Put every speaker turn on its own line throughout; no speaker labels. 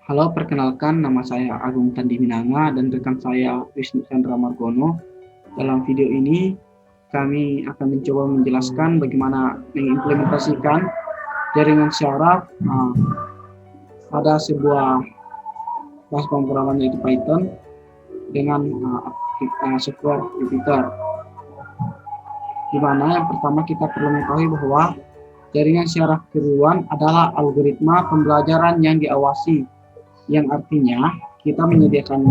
Halo, perkenalkan nama saya Agung Tandi Minanga dan rekan saya Wisnu Chandra Margono. Dalam video ini, kami akan mencoba menjelaskan bagaimana mengimplementasikan jaringan syaraf pada sebuah kelas pemrograman yaitu Python dengan software Jupyter. Di mana yang pertama kita perlu mengetahui bahwa jaringan syaraf keruan adalah algoritma pembelajaran yang diawasi, yang artinya kita menyediakan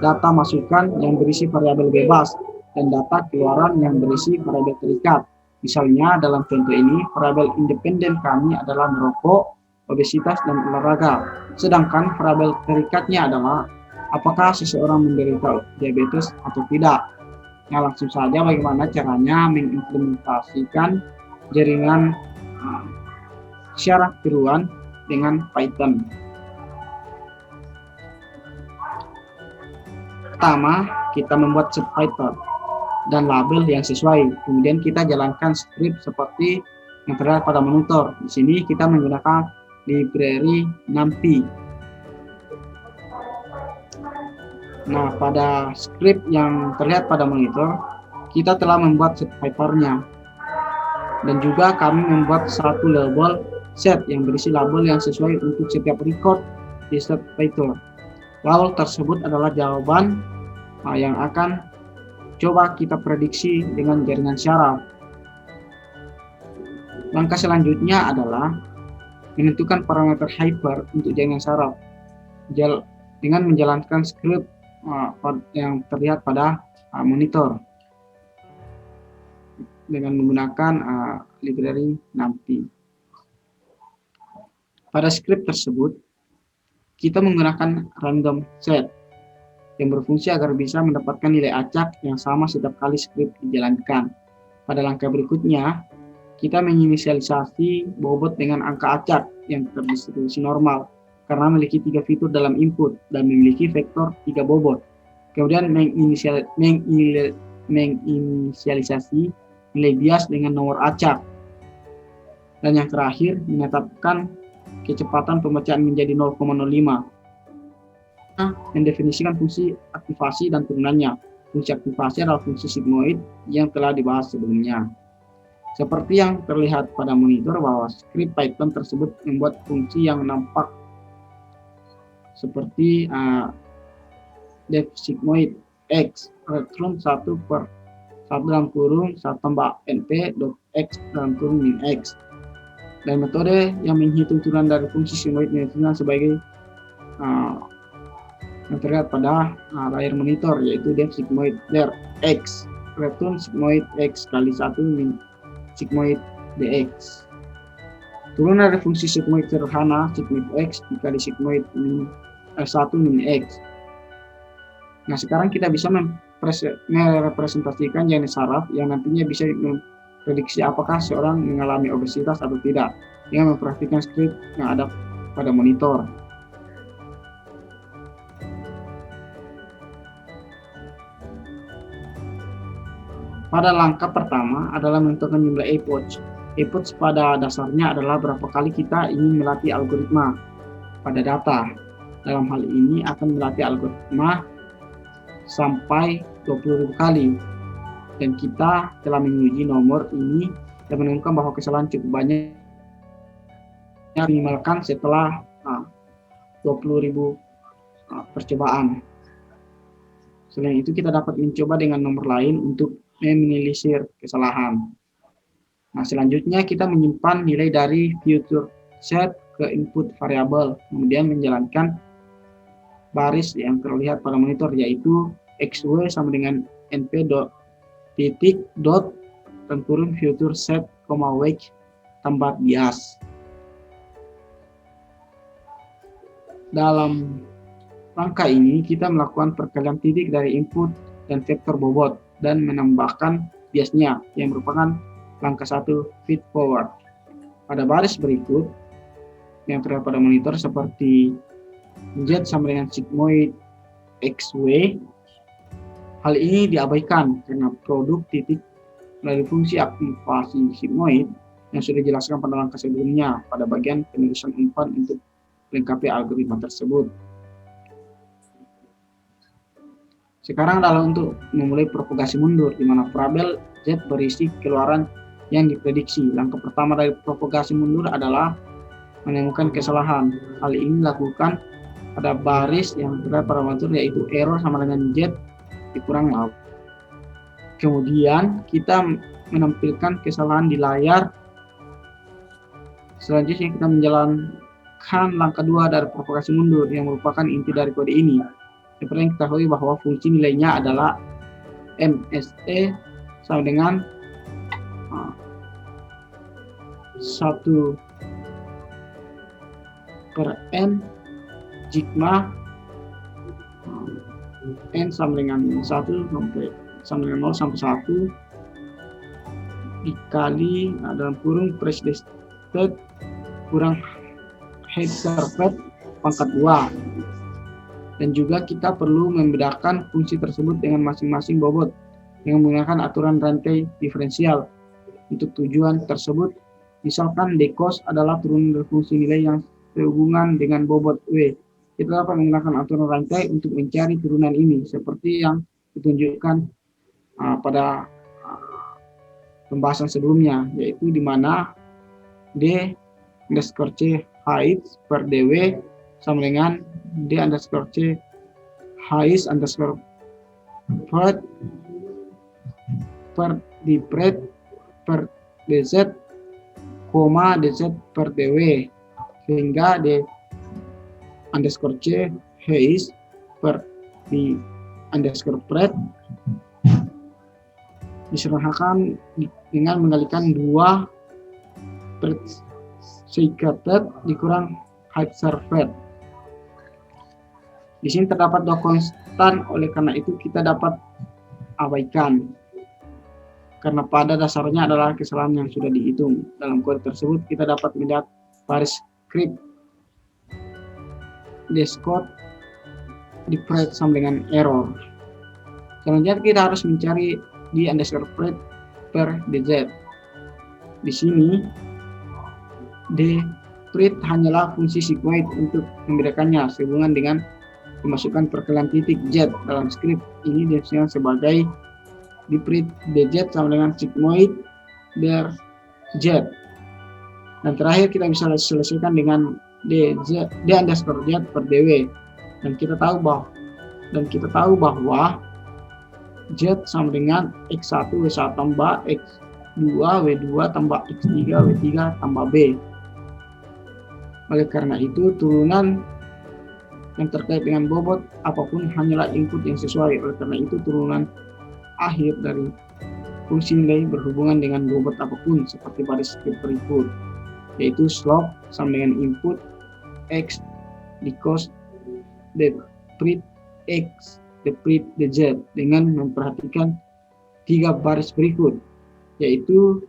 data masukan yang berisi variabel bebas dan data keluaran yang berisi variabel terikat. Misalnya dalam contoh ini, variabel independen kami adalah merokok, obesitas, dan olahraga. Sedangkan variabel terikatnya adalah apakah seseorang menderita diabetes atau tidak. Nah, langsung saja bagaimana caranya mengimplementasikan jaringan syaraf keruan dengan Python. Pertama, kita membuat subtitle dan label yang sesuai. Kemudian kita jalankan script seperti yang terlihat pada monitor. Di sini kita menggunakan library NumPy. Nah, pada script yang terlihat pada monitor, kita telah membuat subtitle-nya. Dan juga kami membuat satu label set yang berisi label yang sesuai untuk setiap record di subtitle. Label tersebut adalah jawaban yang akan coba kita prediksi dengan jaringan syaraf. Langkah selanjutnya adalah menentukan parameter hyper untuk jaringan syaraf dengan menjalankan script yang terlihat pada monitor dengan menggunakan library NumPy. Pada script tersebut, kita menggunakan random set yang berfungsi agar bisa mendapatkan nilai acak yang sama setiap kali script dijalankan. Pada langkah berikutnya, kita menginisialisasi bobot dengan angka acak yang terdistribusi normal karena memiliki 3 fitur dalam input dan memiliki vektor 3 bobot. Kemudian menginisialisasi nilai bias dengan nomor acak. Dan yang terakhir, menetapkan kecepatan pembacaan menjadi 0,05. Mendefinisikan fungsi aktivasi dan turunannya. Fungsi aktivasi adalah fungsi sigmoid yang telah dibahas sebelumnya. Seperti yang terlihat pada monitor bahwa script Python tersebut membuat fungsi yang nampak seperti def sigmoid x return 1 per 1 dalam kurung 1 tambah np dot x dalam kurung min x. Dan metode yang menghitung turunan dari fungsi sigmoid ini sebagai yang terlihat pada layar monitor, yaitu def sigmoid der x return sigmoid x kali 1 min sigmoid dx. Turunan dari fungsi sigmoid sederhana sigmoid x dikali sigmoid min 1 min x. Nah, sekarang kita bisa merepresentasikan jaringan syaraf yang nantinya bisa memprediksi apakah seorang mengalami obesitas atau tidak dengan memperhatikan script yang ada pada monitor. Pada langkah pertama adalah menentukan jumlah epoch. Epoch pada dasarnya adalah berapa kali kita ingin melatih algoritma pada data. Dalam hal ini akan melatih algoritma sampai 20.000 kali. Dan kita telah menguji nomor ini dan menemukan bahwa kesalahan cukup banyak minimalkan setelah 20.000 percobaan. Selain itu, kita dapat mencoba dengan nomor lain untuk meminimalisir kesalahan. Nah, selanjutnya kita menyimpan nilai dari future set ke input variabel, kemudian menjalankan baris yang terlihat pada monitor, yaitu xw sama dengan np dot titik dot dan kurung future set, weight tambah bias. Dalam langkah ini kita melakukan perkalian titik dari input dan vektor bobot dan menambahkan biasnya yang merupakan langkah 1 feed forward. Pada baris berikut yang terlihat pada monitor seperti z sama dengan sigmoid xw, hal ini diabaikan karena produk titik melalui fungsi aktivasi sigmoid yang sudah dijelaskan pada langkah sebelumnya pada bagian penulisan umpan untuk melengkapi algoritma tersebut. Sekarang adalah untuk memulai propagasi mundur, di mana variabel Z berisi keluaran yang diprediksi. Langkah pertama dari propagasi mundur adalah menemukan kesalahan. Hal ini dilakukan pada baris yang terdapat parameter, yaitu error sama dengan Z dikurang laut. Kemudian kita menampilkan kesalahan di layar. Selanjutnya kita menjalankan langkah 2 dari propagasi mundur yang merupakan inti dari kode ini. Seperti yang kita ketahui bahwa fungsi nilainya adalah MSE sama dengan 1 per N jigma N sama dengan 1 sama dengan 0 sampai 1 dikali dalam kurung press-state kurang head served pangkat 2. Dan juga kita perlu membedakan fungsi tersebut dengan masing-masing bobot dengan menggunakan aturan rantai diferensial. Untuk tujuan tersebut, misalkan D-cos adalah turunan dari fungsi nilai yang sehubungan dengan bobot W. Kita dapat menggunakan aturan rantai untuk mencari turunan ini, seperti yang ditunjukkan pada pembahasan sebelumnya, yaitu di mana D underscore C height per dw sama dengan D underscore C height underscore per dpred per dz, dz per dw, sehingga D underscore C height per d underscore pred diserahkan dengan mengalikan 2 per secret dikurang height served. Di sini terdapat 2 konstan, oleh karena itu kita dapat abaikan karena pada dasarnya adalah kesalahan yang sudah dihitung. Dalam kode tersebut kita dapat melihat baris script deskcode di pred sama dengan error. Selanjutnya kita harus mencari di underscore pred per dz. Di sini d pred hanyalah fungsi sigmoid untuk membedakannya sehubungan dengan memasukkan perkalian titik z. Dalam skrip ini didefinisikan sebagai di pred dz sama dengan sigmoid der z. Dan terakhir kita bisa selesaikan dengan d underscore z per dw. Dan kita tahu bahwa Z sama dengan X1 W1 tambah X2 W2 tambah X3 W3 tambah B. Oleh karena itu, turunan yang terkait dengan bobot apapun hanyalah input yang sesuai. Oleh karena itu, turunan akhir dari fungsi nilai berhubungan dengan bobot apapun seperti baris script berikut, yaitu slope sama dengan input X dcos dpred X dpred dz dengan memperhatikan 3 baris berikut, yaitu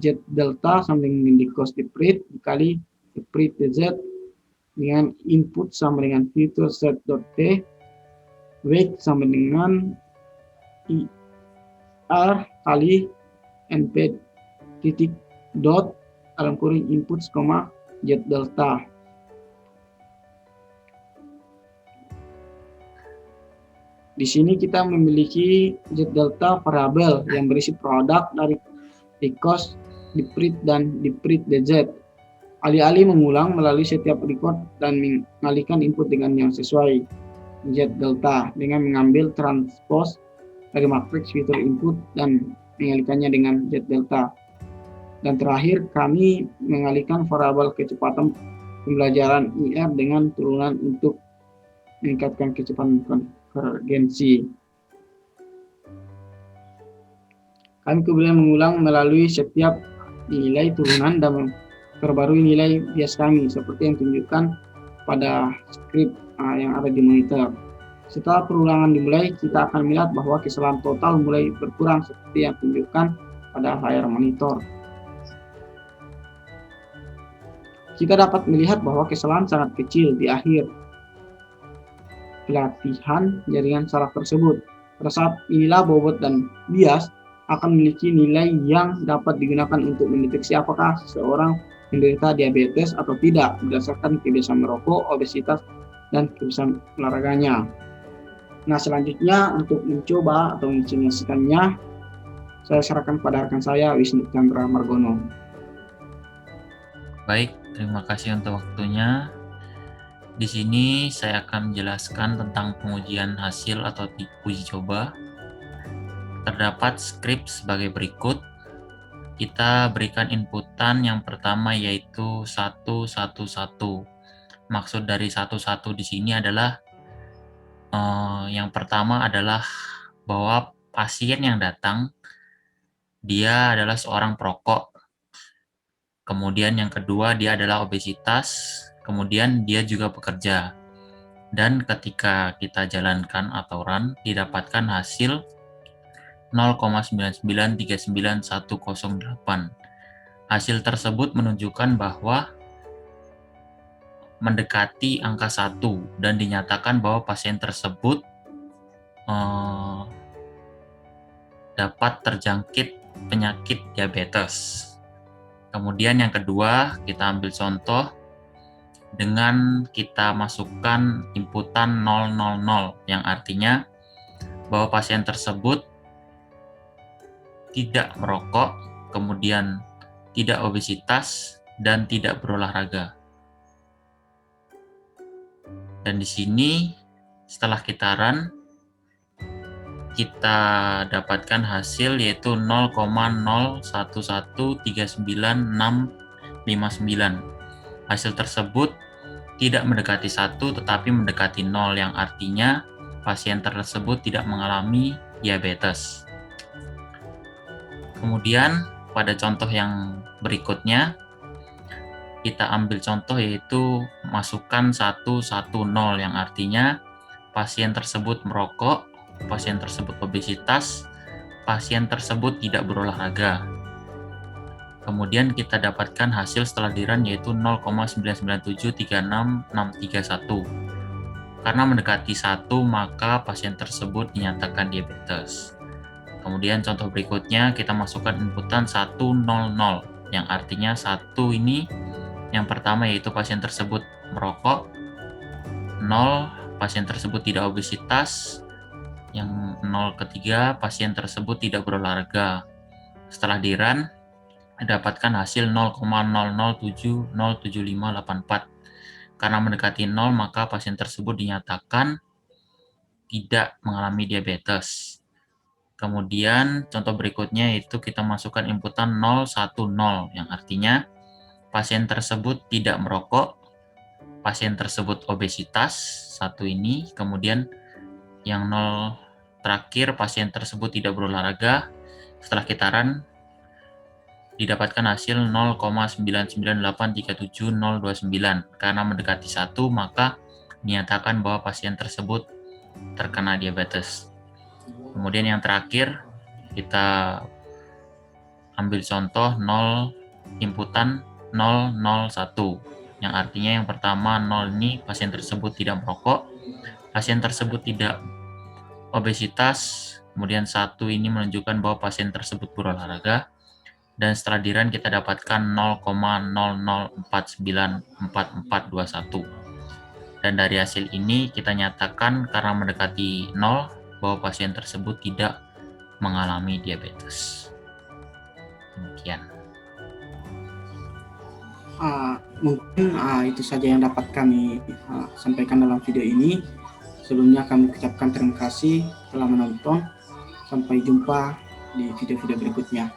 z delta sama dengan dcos dpred dikali dpred dz dengan input sama dengan filter set.t, weight sama dengan ir kali np titik dot dalam kurung input, z delta. Di sini kita memiliki Z delta variabel yang berisi produk dari dcos, dpred, dan dpred dz. Alih-alih mengulang melalui setiap record dan mengalihkan input dengan yang sesuai Z delta dengan mengambil transpose dari matriks fitur input dan mengalihkannya dengan Z delta. Dan terakhir kami mengalihkan variabel kecepatan pembelajaran IR dengan turunan untuk meningkatkan kecepatan konvergensi. Kami kemudian mengulang melalui setiap nilai turunan dan memperbarui nilai bias kami seperti yang ditunjukkan pada skrip yang ada di monitor. Setelah perulangan dimulai, kita akan melihat bahwa kesalahan total mulai berkurang seperti yang ditunjukkan pada layar monitor. Kita dapat melihat bahwa kesalahan sangat kecil di akhir pelatihan jaringan saraf tersebut. Pada saat inilah bobot dan bias akan memiliki nilai yang dapat digunakan untuk mendeteksi apakah seseorang menderita diabetes atau tidak berdasarkan kebiasaan merokok, obesitas, dan kebiasaan olahraganya. Nah, selanjutnya untuk mencoba atau mensimulasikannya, saya serahkan pada rekan saya Wisnu Chandra Margono.
Baik, terima kasih untuk waktunya. Di sini saya akan menjelaskan tentang pengujian hasil atau uji coba. Terdapat skrip sebagai berikut. Kita berikan inputan yang pertama yaitu 111. Maksud dari 11 di sini adalah yang pertama adalah bahwa pasien yang datang dia adalah seorang perokok. Kemudian yang kedua dia adalah obesitas, kemudian dia juga pekerja. Dan ketika kita jalankan aturan didapatkan hasil 0,9939108. Hasil tersebut menunjukkan bahwa mendekati angka 1 dan dinyatakan bahwa pasien tersebut dapat terjangkit penyakit diabetes. Kemudian yang kedua, kita ambil contoh dengan kita masukkan inputan 000 yang artinya bahwa pasien tersebut tidak merokok, kemudian tidak obesitas, dan tidak berolahraga. Dan di sini setelah kita run, kita dapatkan hasil yaitu 0,01139659. Hasil tersebut tidak mendekati 1 tetapi mendekati 0 yang artinya pasien tersebut tidak mengalami diabetes. Kemudian pada contoh yang berikutnya kita ambil contoh yaitu masukkan 110 yang artinya pasien tersebut merokok, pasien tersebut obesitas, pasien tersebut tidak berolahraga. Kemudian kita dapatkan hasil setelah di-run yaitu 0,9973661. Karena mendekati 1 maka pasien tersebut dinyatakan diabetes. Kemudian contoh berikutnya kita masukkan inputan 100 yang artinya 1 ini yang pertama yaitu pasien tersebut merokok, 0 pasien tersebut tidak obesitas, yang 0 ketiga pasien tersebut tidak berolahraga. Setelah di-run dapatkan hasil 0,00707584. Karena mendekati 0 maka pasien tersebut dinyatakan tidak mengalami diabetes. Kemudian contoh berikutnya itu kita masukkan inputan 010 yang artinya pasien tersebut tidak merokok, pasien tersebut obesitas, 1 ini, kemudian yang 0 terakhir pasien tersebut tidak berolahraga. Setelah kita run didapatkan hasil 0,9983709. Karena mendekati 1 maka dinyatakan bahwa pasien tersebut terkena diabetes. Kemudian yang terakhir kita ambil contoh 0 inputan 001 yang artinya yang pertama 0 ini pasien tersebut tidak merokok, pasien tersebut tidak obesitas, kemudian 1 ini menunjukkan bahwa pasien tersebut berolahraga, dan setelah di-run kita dapatkan 0,00494421. Dan dari hasil ini kita nyatakan karena mendekati 0 bahwa pasien tersebut tidak mengalami diabetes. Demikian.
Mungkin itu saja yang dapat kami sampaikan dalam video ini. Sebelumnya kami ucapkan terima kasih telah menonton. Sampai jumpa di video-video berikutnya.